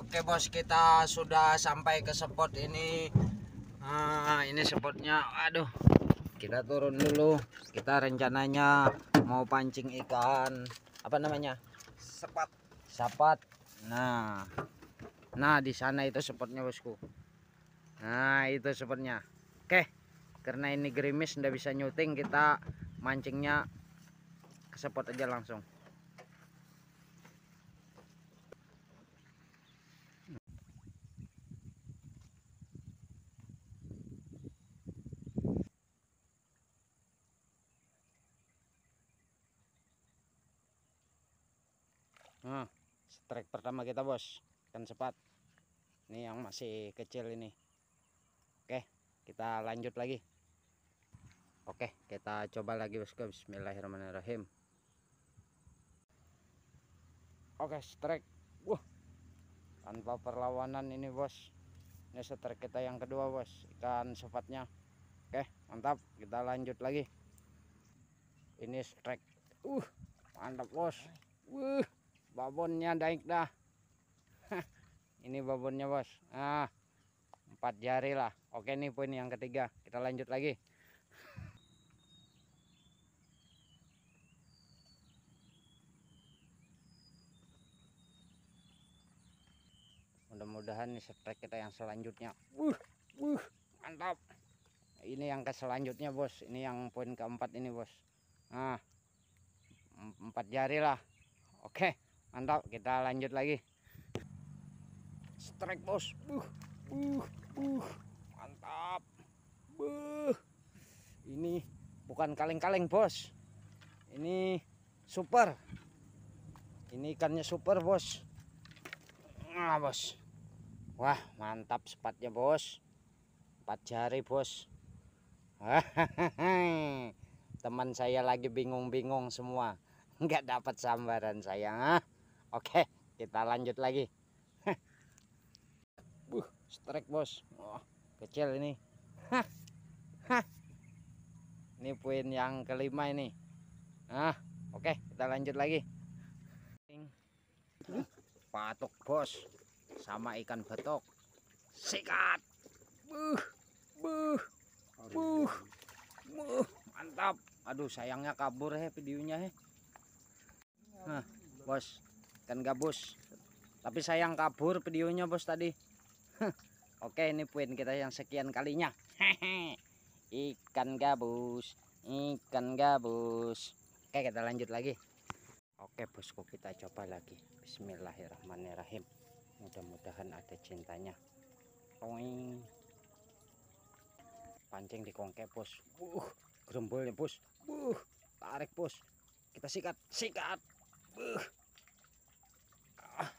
Oke bos, kita sudah sampai ke spot ini. Ini spotnya. Aduh, kita turun dulu. Kita rencananya mau pancing ikan apa namanya, sapat. Nah di sana itu spotnya bosku. Nah itu spotnya. Oke, karena ini gerimis ndak bisa nyuting, kita mancingnya ke spot aja langsung. Nah, strike pertama kita bos, ikan sepat. Ini yang masih kecil ini. Oke, kita lanjut lagi. Oke, kita coba lagi bosku. Bismillahirrahmanirrahim. Oke, strike. Wah, tanpa perlawanan ini bos. Ini strike kita yang kedua bos, ikan sepatnya. Oke, mantap. Kita lanjut lagi. Ini strike. Mantap bos. Babonnya naik dah. Ini babonnya bos. 4 jari lah. Oke, ini poin yang ketiga. Kita lanjut lagi. Mudah-mudahan nih strike kita yang selanjutnya. Mantap. Ini yang ke selanjutnya bos. Ini yang poin keempat ini bos. 4 jari lah. Oke, mantap. Kita lanjut lagi. Strike bos. Mantap. Ini bukan kaleng-kaleng bos. Ini super. Ini ikannya super bos. Bos. Wah, mantap sepatnya bos. 4 jari bos. Teman saya lagi bingung-bingung semua. Nggak dapat sambaran saya. Oke, kita lanjut lagi. Strike bos. Kecil ini. Ini poin yang kelima ini. Oke, kita lanjut lagi. Patok bos, sama ikan betok. Sikat. Mantap. Aduh, sayangnya kabur videonya bos, ikan gabus. Tapi sayang kabur videonya bos tadi. Oke, ini poin kita yang sekian kalinya. Ikan gabus, ikan gabus. Oke, kita lanjut lagi. Oke bosku, kita coba lagi. Bismillahirrahmanirrahim. Mudah-mudahan ada cintanya. Pancing di kongke bos. Gerombolnya bos. Tarik bos. Kita sikat.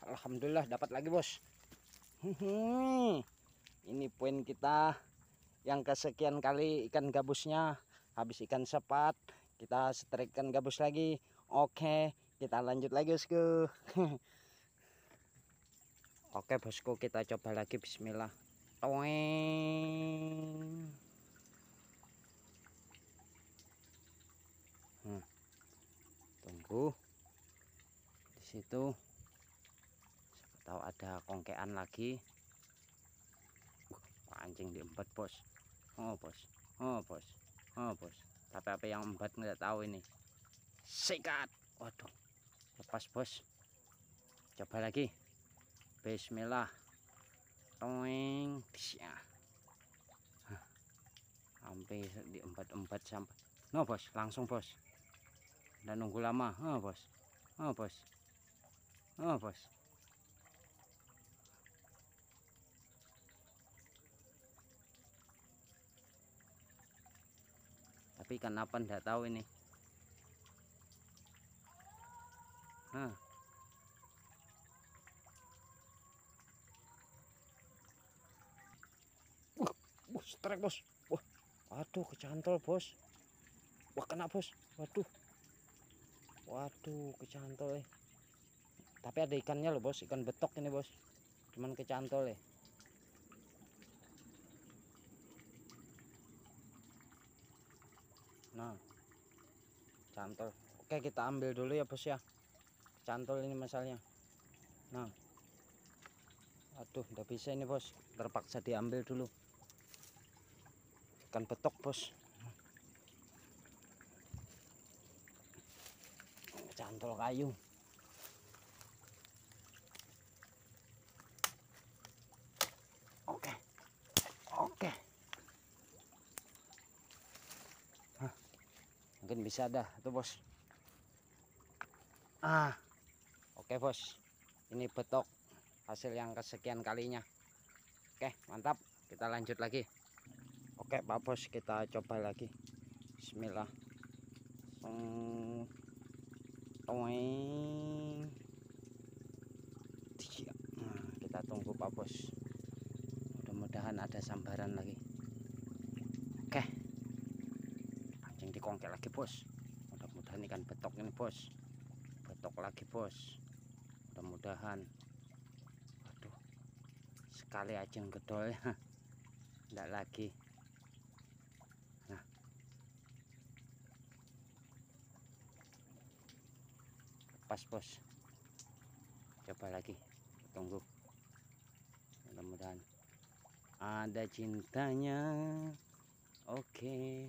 Alhamdulillah dapat lagi bos. Ini poin kita yang kesekian kali ikan gabusnya. Habis ikan sepat, kita strike ikan gabus lagi. Oke, kita lanjut lagi bosku. Oke bosku, kita coba lagi. Bismillah. Tunggu di situ, siapa tahu ada kongkean lagi. Pancing diembat bos. Bos. Tapi apa yang embat nggak tahu ini. Sikat. Waduh, lepas bos. Coba lagi. Bismillah. Sampai diembat sampai. No bos, langsung bos. Dan nunggu lama. Bos. Tapi ikan apa nggak tahu ini. Strike bos. Waduh, kecantol bos. Kena bos. Waduh, kecantol Tapi ada ikannya loh bos, ikan betok ini bos. Cuman kecantol Nah, cantol. Oke, kita ambil dulu ya bos ya. Cantol ini masalahnya. Nah, Aduh, udah bisa ini bos, terpaksa diambil dulu. Ikan betok bos, cantol kayu. Oke, oke. Hah, mungkin bisa dah tuh bos. Oke bos, ini betok hasil yang kesekian kalinya. Oke, mantap, kita lanjut lagi. Oke Pak Bos, kita coba lagi. Bismillah. Nah, kita tunggu Pak Bos, mudah-mudahan ada sambaran lagi. Oke, pancing dikongkel lagi bos, mudah-mudahan ikan betok ini bos, betok lagi bos, mudah-mudahan. Aduh, sekali aja gedol ya, enggak lagi. Nah, pas bos, coba lagi, tunggu, mudah-mudahan ada cintanya. Oke,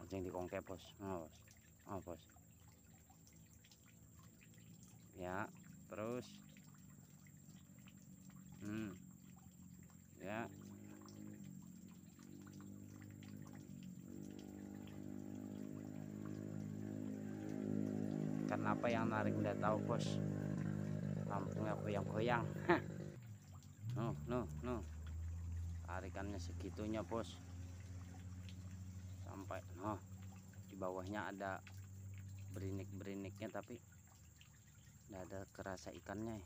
pancing dikongkel bos. Oh bos, ya terus ya karena apa yang narik udah tahu bos, lampunya goyang-goyang. no tarikannya segitunya bos, sampai di bawahnya ada berinik-beriniknya tapi nggak ada kerasa ikannya.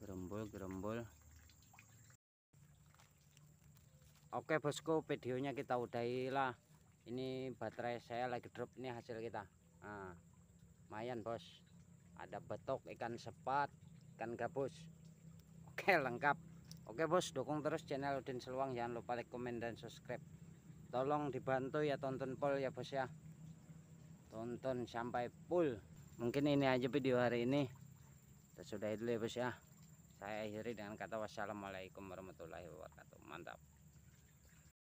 Gerombol. Oke bosku, videonya kita udahi lah. Ini baterai saya lagi drop, ini hasil kita. Nah, lumayan bos, ada betok, ikan sepat, ikan gabus. Oke, lengkap. Oke bos, dukung terus channel Udin Seluang, jangan lupa like, komen, dan subscribe. Tolong dibantu ya, tonton full ya bos ya, tonton sampai full. Mungkin ini aja video hari ini, kita sudahi dulu ya bos ya. Saya akhiri dengan kata wassalamualaikum warahmatullahi wabarakatuh. Mantap.